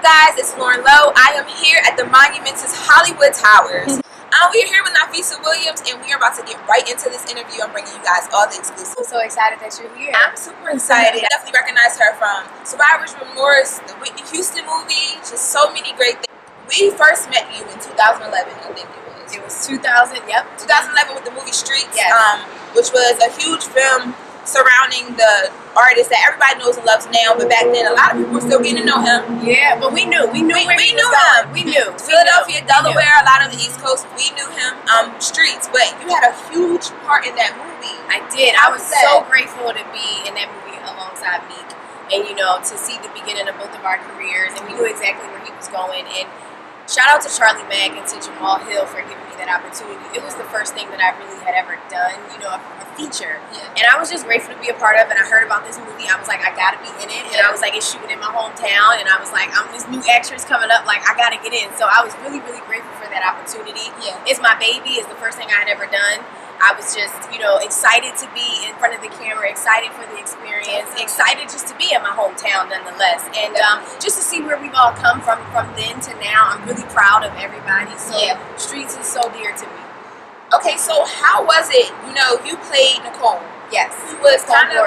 guys, it's Loren Lo. I am here at the Monumentous Hollywood Towers. We're here with Nafessa Williams, and we are about to get right into this interview. I'm bringing you guys all the exclusives. I'm so excited that you're here. I'm super excited. I definitely recognize her from Survivor's Remorse, the Whitney Houston movie, just so many great things. We first met you in 2011, I think it was. It was 2000, yep. 2011 with the movie Streets, yes. Which was a huge film surrounding the artist that everybody knows and loves now, but back then a lot of people were still getting to know him. Yeah, but we knew him. We knew. Philadelphia, Delaware, a lot of the East Coast, we knew him. Streets, but you had a huge part in that movie. I did. I was so grateful to be in that movie alongside Meek, and to see the beginning of both of our careers, and we knew exactly where he was going. And shout out to Charlie Mack and to Jamal Hill for giving me that opportunity. It was the first thing that I really had ever done, a feature. Yeah. And I was just grateful to be a part of it. And I heard about this movie. I was like, I gotta be in it. And I was like, it's shooting in my hometown. And I was like, I'm this new actress coming up. Like, I gotta get in. So I was really, really grateful for that opportunity. Yeah. It's my baby. It's the first thing I had ever done. I was just, excited to be in front of the camera, excited for the experience, excited just to be in my hometown nonetheless. And just to see where we've all come from then to now, I'm really proud of everybody. So Streets is so dear to me. Okay, so how was it? You played Nicole. Yes. Who was kind of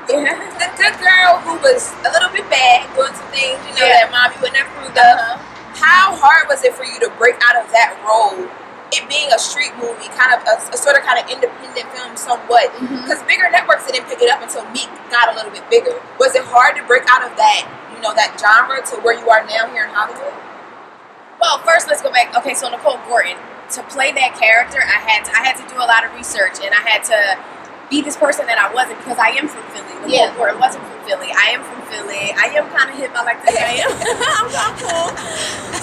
the good girl who was a little bit bad, doing some things, that mommy wouldn't approve of. How hard was it for you to break out of that role? It being a street movie, kind of a sort of independent film somewhat, because bigger networks didn't pick it up until Meek got a little bit bigger. Was it hard to break out of that, that genre to where you are now here in Hollywood? Well, first let's go back. Okay, so Nicole Gordon, to play that character, I had to do a lot of research, and I had to be this person that I wasn't, because I am from Philly. Nicole Gordon wasn't from Philly. I am from Philly. I am kind of hip. I like to say I am. I'm cool.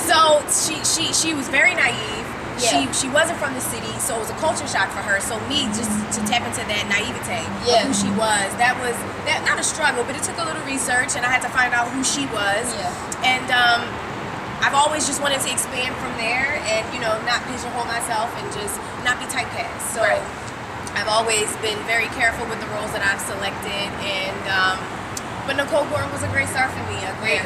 So she was very naive. Yeah. She wasn't from the city, so it was a culture shock for her. So me, just to tap into that naivete of who she was, that was not a struggle, but it took a little research, and I had to find out who she was. Yeah. And I've always just wanted to expand from there, and not pigeonhole myself and just not be typecast. So I've always been very careful with the roles that I've selected, and but Nicole Gordon was a great start for me, a great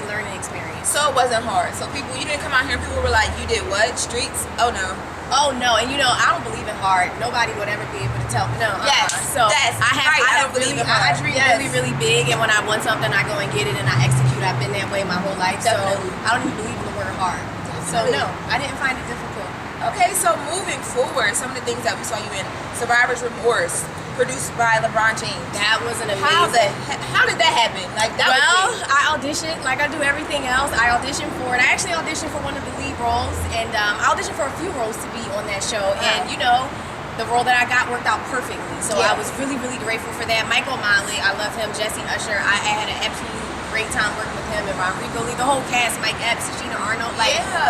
learning experience. So it wasn't hard. So you didn't come out here and people were like, you did what? Streets? Oh no. Oh no, and I don't believe in hard. Nobody would ever be able to tell me no. Yes. So I dream really big, and when I want something, I go and get it and I execute. I've been that way my whole life. Definitely. So I don't even believe in the word hard. So no, I didn't find it difficult. Okay, so moving forward, some of the things that we saw you in: Survivor's Remorse, produced by LeBron James. That was an amazing. How did that happen? I auditioned like I do everything else. I auditioned for it. I actually auditioned for one of the lead roles, and I auditioned for a few roles to be on that show. And the role that I got worked out perfectly. So I was really, really grateful for that. Michael Miley, I love him. Jesse Usher, I had an absolute great time working with him, and Rodrigo Lee, the whole cast, Mike Epps, Sashina Arnold,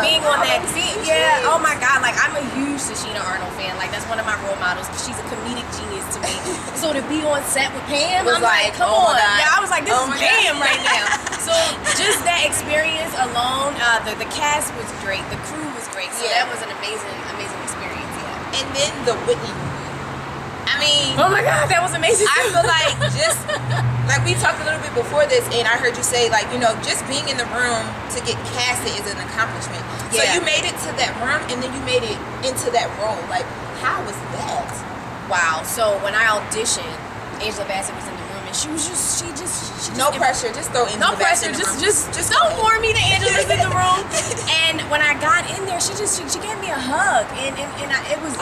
being on that scene. Yeah, oh my God, I'm a huge Sashina Arnold fan. That's one of my role models, because she's a comedic genius to me. So to be on set with Pam, I'm like, come on. Yeah, I was like, this is Pam right now. So just that experience alone, the cast was great, the crew was great. So that was an amazing experience. Yeah. And then the Whitney movie. Oh my God, that was amazing. I feel like we talked a little bit before this, and I heard you say just being in the room to get casted is an accomplishment. Yeah. So you made it to that room, and then you made it into that role. How was that? Wow. So when I auditioned, Angela Bassett was in the room, and she just no pressure, just throw Angela Bassett in the room. Just don't warn me that Angela's in the room. And when I got in there, she gave me a hug, and it was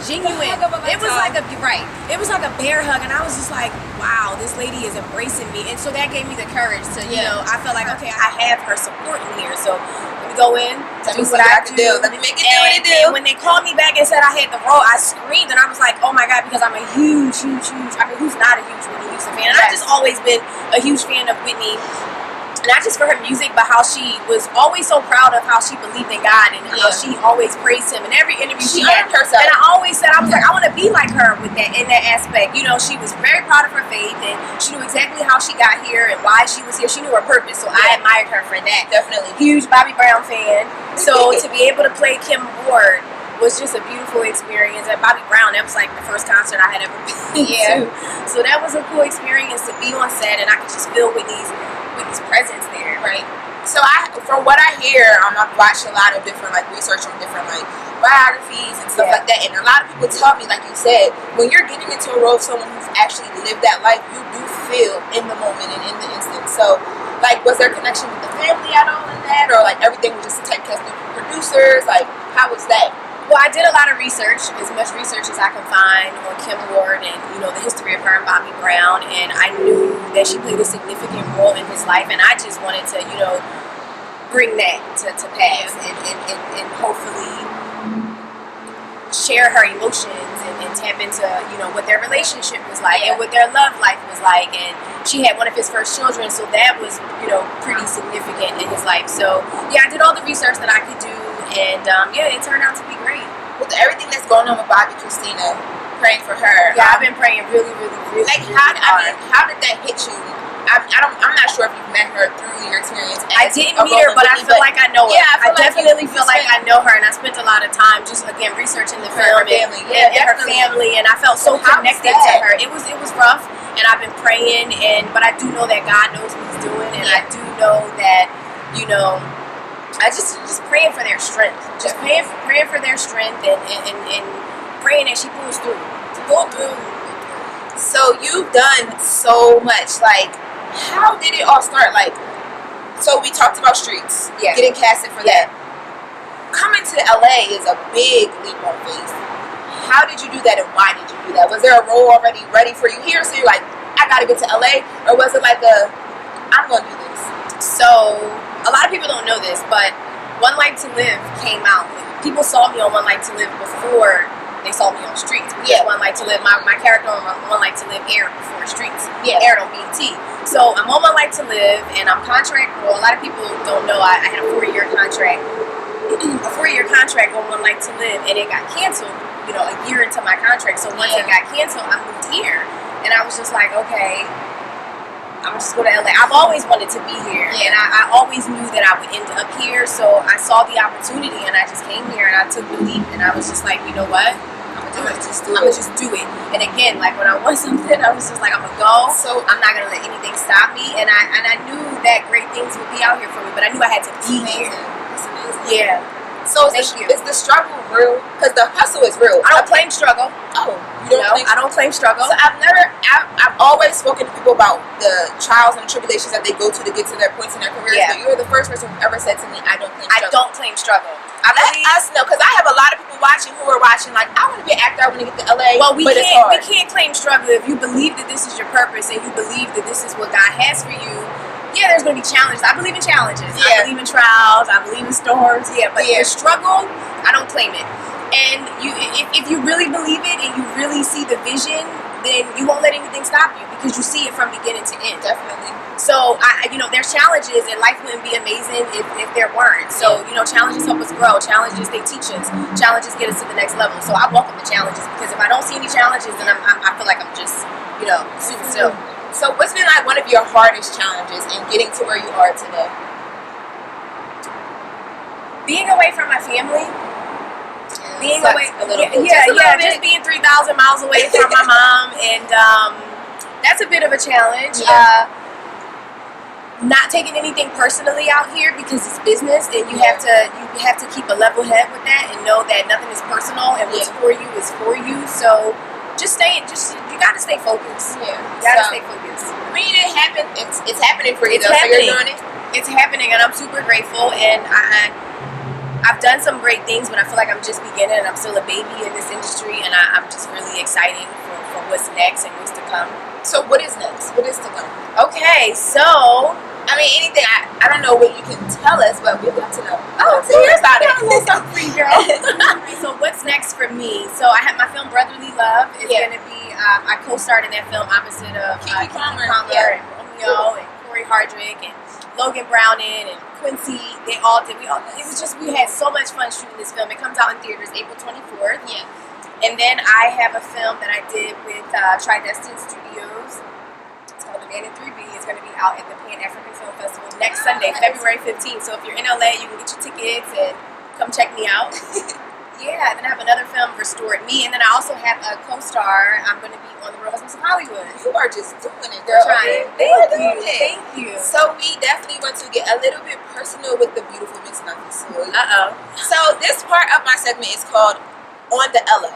genuine. It was like a bear hug, and I was just like, wow, this lady is embracing me. And so that gave me the courage to I felt like, okay, I have her support in here, so let me go in, do what I can do. Let me make it do what it do. And when they called me back and said I had the role, I screamed, and I was like, oh my God, because I'm a huge, who's not a huge Whitney Houston fan? And I've just always been a huge fan of Whitney, not just for her music, but how she was always so proud of how she believed in God, and how she always praised Him in every interview she had. Herself. And I always said, I was like, I want to be like her with that, in that aspect. She was very proud of her faith, and she knew exactly how she got here and why she was here. She knew her purpose, so I admired her for that. Definitely. Huge Bobby Brown fan. So to be able to play Kim Ward was just a beautiful experience. At Bobby Brown, that was like the first concert I had ever been to. So that was a cool experience to be on set, and I could just feel Whitney's presence there. Right. So from what I hear, I've watched a lot of different like research on different like biographies and stuff like that, and a lot of people tell me, like you said, when you're getting into a role of someone who's actually lived that life, you do feel in the moment and in the instant. So, like, was there a connection with the family at all in that, or like everything was just typecast with producers? Like, how was that? Well, I did a lot of research, as much research as I can find on Kim Ward and, you know, the history of her and Bobby Brown, and I knew that she played a significant role in his life, and I just wanted to, you know, bring that to pass and hopefully share her emotions and tap into, you know, what their relationship was like and what their love life was like. And she had one of his first children, so that was, you know, pretty significant in his life. So, yeah, I did all the research that I could do. And yeah, it turned out to be great. With everything that's going on with Bobby Christina, praying for her. Yeah, I've been praying really like how did that hit you? I'm not sure if you've met her through your experience. I didn't meet her, but I feel like I know her. Yeah, I definitely feel like I know her, and I spent a lot of time just again researching the film and her family, and I felt so connected to her. It was rough, and I've been praying, but I do know that God knows what He's doing, and I do know that, you know, I just praying for their strength. Just praying for their strength and praying that she pulls through. Go through. So you've done so much. Like, how did it all start? Like, so we talked about Streets. Yeah. Getting casted for that. Coming to LA is a big leap of faith. How did you do that, and why did you do that? Was there a role already ready for you here? So you're like, I gotta get to LA, or was it like I'm gonna do this? So, a lot of people don't know this, but One Life to Live came out. People saw me on One Life to Live before they saw me on Streets. Because One Life to Live, my character on One Life to Live aired before Streets. Aired on BET. So, I'm on One Life to Live, and I'm contract. Well, a lot of people don't know, I had a 4-year contract. A 4-year contract on One Life to Live, and it got canceled, you know, a year into my contract. So, once it got canceled, I moved here. And I was just like, okay, I'm just going to LA. I've always wanted to be here, and I always knew that I would end up here. So I saw the opportunity, and I just came here, and I took the leap, and I was just like, you know what? I'm gonna just do it. And again, like when I want something, I was just like, I'm gonna go. So I'm not gonna let anything stop me. And I knew that great things would be out here for me, but I knew I had to be here. It's amazing. Yeah. So is the struggle real? Because the hustle is real. I don't claim struggle. Oh, I don't claim struggle. So I've always spoken to people about the trials and tribulations that they go to get to their points in their careers. But you're the first person who ever said to me, I don't claim struggle. I don't claim struggle. Let us know, because I have a lot of people watching who are watching like, I want to be an actor, I want to get to LA. Well, we can't claim struggle if you believe that this is your purpose and you believe that this is what God has for you. Yeah, there's going to be challenges. I believe in challenges. I believe in trials. I believe in storms. But the struggle, I don't claim it. And if you really believe it and you really see the vision, then you won't let anything stop you because you see it from beginning to end. Definitely. So, there's challenges, and life wouldn't be amazing if there weren't. So, challenges help us grow. Challenges, they teach us. Challenges get us to the next level. So I welcome the challenges, because if I don't see any challenges, then I feel like I'm just, super still. So what's been like one of your hardest challenges in getting to where you are today? Being away from my family. Being away, just being 3,000 miles away from my mom, and that's a bit of a challenge. Not taking anything personally out here because it's business, and you have to keep a level head with that and know that nothing is personal, and what's for you is for you. So you gotta stay focused. Yeah, you gotta stay focused. I mean, it happened. It's happening for you. It's happening. So you're doing it. It's happening, and I'm super grateful. And I've done some great things, but I feel like I'm just beginning, and I'm still a baby in this industry, and I'm just really excited for what's next and what's to come. So what is next? What is to come? Okay, so I mean, anything. I don't know what you can tell us, but we'd love to know. Oh, so here's about it. Something free, girl. So what's next for me? So I have my film Brotherly Love. It's gonna be. I co-starred in that film opposite of Kiki Palmer and Romeo and Corey Hardrick and Logan Browning and Quincy. They all did. It was just, we had so much fun shooting this film. It comes out in theaters April 24th. Yeah. And then I have a film that I did with Tridestin Studios. It's called The Man in 3B. It's going to be out at the Pan-African Film Festival next Sunday, February 15th. So if you're in LA, you can get your tickets and come check me out. Yeah, and then I have another film, Restored Me, and then I also have a co-star. I'm going to be on the Real Housewives of Hollywood. You are just doing it, girl. Trying. Thank you. So we definitely want to get a little bit personal with the beautiful Miss Nafessa. So this part of my segment is called On the LO.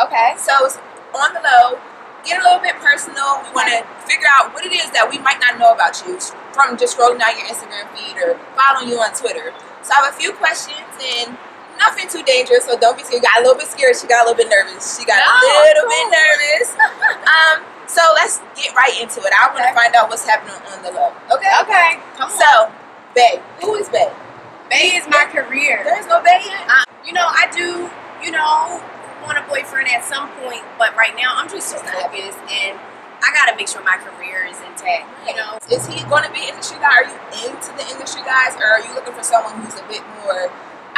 Okay. So it's on the low. Get a little bit personal. We want to figure out what it is that we might not know about you from just scrolling down your Instagram feed or following you on Twitter. So I have a few questions and nothing too dangerous, so don't be scared. Got a little bit scared. She got a little bit nervous. She got a little bit nervous. So let's get right into it. I want to find out what's happening on the low. Okay. Come on. So, Bae. Who is Bae? Bae is my career. There's no Bae yet? I do, want a boyfriend at some point, but right now I'm just so focused, and I gotta make sure my career is intact. Is he going to be industry guy? Are you into the industry guys, or are you looking for someone who's a bit more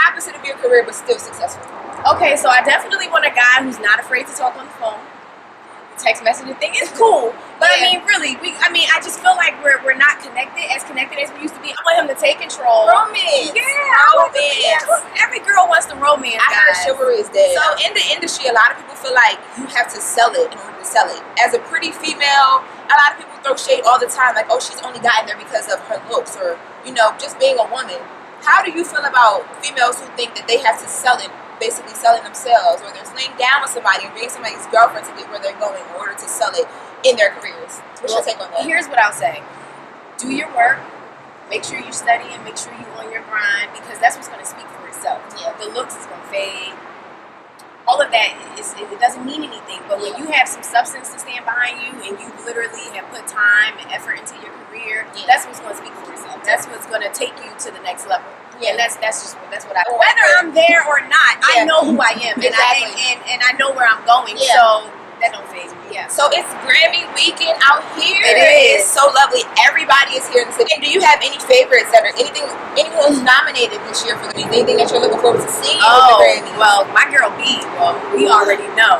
opposite of your career but still successful? Okay, so I definitely want a guy who's not afraid to talk on the phone. The text messaging thing is cool, but I mean, really, I just feel like we're not connected as we used to be. I want him to take control. Romance. Yeah, every girl wants the romance. I heard chivalry is dead. So in the industry, a lot of people feel like you have to sell it in order to sell it. As a pretty female, a lot of people throw shade all the time, like, oh, she's only gotten there because of her looks, or just being a woman. How do you feel about females who think that they have to sell it, basically selling themselves, or they're laying down with somebody or being somebody's girlfriend to get where they're going in order to sell it in their careers? What's your take on that? Here's what I'll say. Do your work. Make sure you study and make sure you on your grind, because that's what's going to speak for itself. Yeah. The looks is going to fade. All of that, it doesn't mean anything. But when you have some substance to stand behind you and you literally have put time and effort into your career, that's what's going to speak for itself. That's what's going to take you to the next level. Yeah, and that's what I. Whether I'm there or not, I know who I am, and I know where I'm going. Yeah. So that don't faze me. Yeah. So it's Grammy weekend out here. It is. It's so lovely. Everybody is here in the city. And do you have any favorites that are anyone who's nominated this year for the anything that you're looking forward to seeing with the Grammys? Well, my girl B. Well, we already know.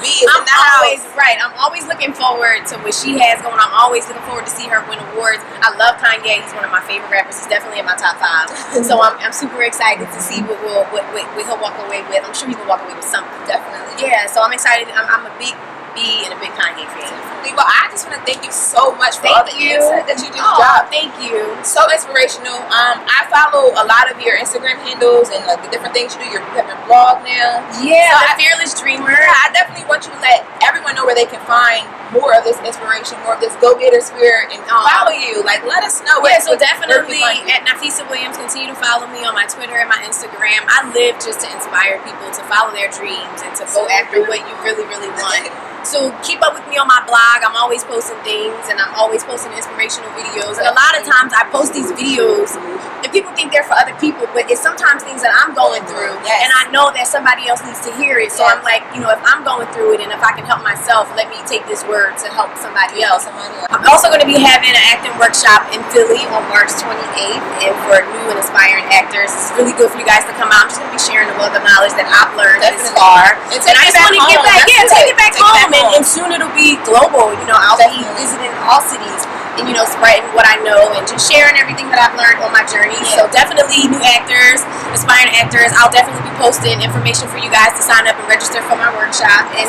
B is in the house. Right. I'm always looking forward to what she has going. I'm always looking forward to see her win awards. I love Kanye. He's one of my favorite rappers. He's definitely in my top 5. So I'm super excited to see what he'll walk away with. I'm sure he will walk away with something. Definitely. Yeah. So I'm excited. I'm a big B and a big Kanye fan. Well, I just want to thank you so much for all the insight that you just dropped. Thank you. So inspirational. I follow a lot of your Instagram handles and the different things you do. You have your blog now. Yeah, so The Fearless Dreamer. Yeah, I definitely want you to let everyone know where they can find more of this inspiration, more of this go-getter spirit, and follow you. Like, let us know. Yeah, so definitely at Nafessa Williams. Continue to follow me on my Twitter and my Instagram. I live just to inspire people to follow their dreams and to go after what you really, really want. So keep up with me on my blog. I'm always posting things, and I'm always posting inspirational videos. And a lot of times I post these videos and people think they're for other people, but it's sometimes things that I'm going through, and I know that somebody else needs to hear it. So I'm like, if I'm going through it and if I can help myself, let me take this word to help somebody else. I'm also going to be having an acting workshop in Philly on March 28th, and for new and aspiring actors. It's really good for you guys to come out. I'm just going to be sharing the wealth of knowledge that I've learned this far. And I just want to get back, take it back home. And soon it'll be global. I'll be visiting all cities and, spreading what I know and just sharing everything that I've learned on my journey. So definitely new actors, aspiring actors, I'll definitely be posting information for you guys to sign up and register for my workshop. And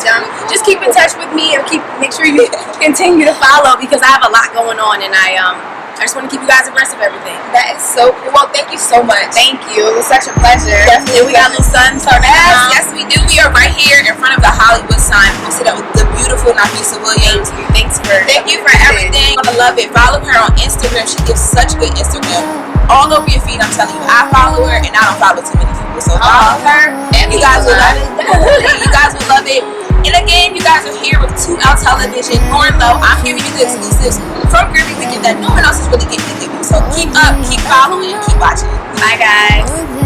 just keep in touch with me and make sure you continue to follow, because I have a lot going on, and I just want to keep you guys abreast of everything. That is so cool. Well, thank you so much. Thank you. It was such a pleasure. Definitely. We got a little sun starting. Yes, we do. We are right here in front of the Hollywood sign, posted up with the beautiful Nafessa Williams. Thank you for everything. I love it. Follow her on Instagram. She gives such good Instagram. All over your feed, I'm telling you. I follow her, and I don't follow too many people. So follow her, and you guys will love it. You guys will love it. And again, you guys are here with 2 Out Television, Loren Lo. I'm giving you the exclusives from Grammy Weekend that no one else is really getting to give you. So keep up, keep following, and keep watching. Bye, guys.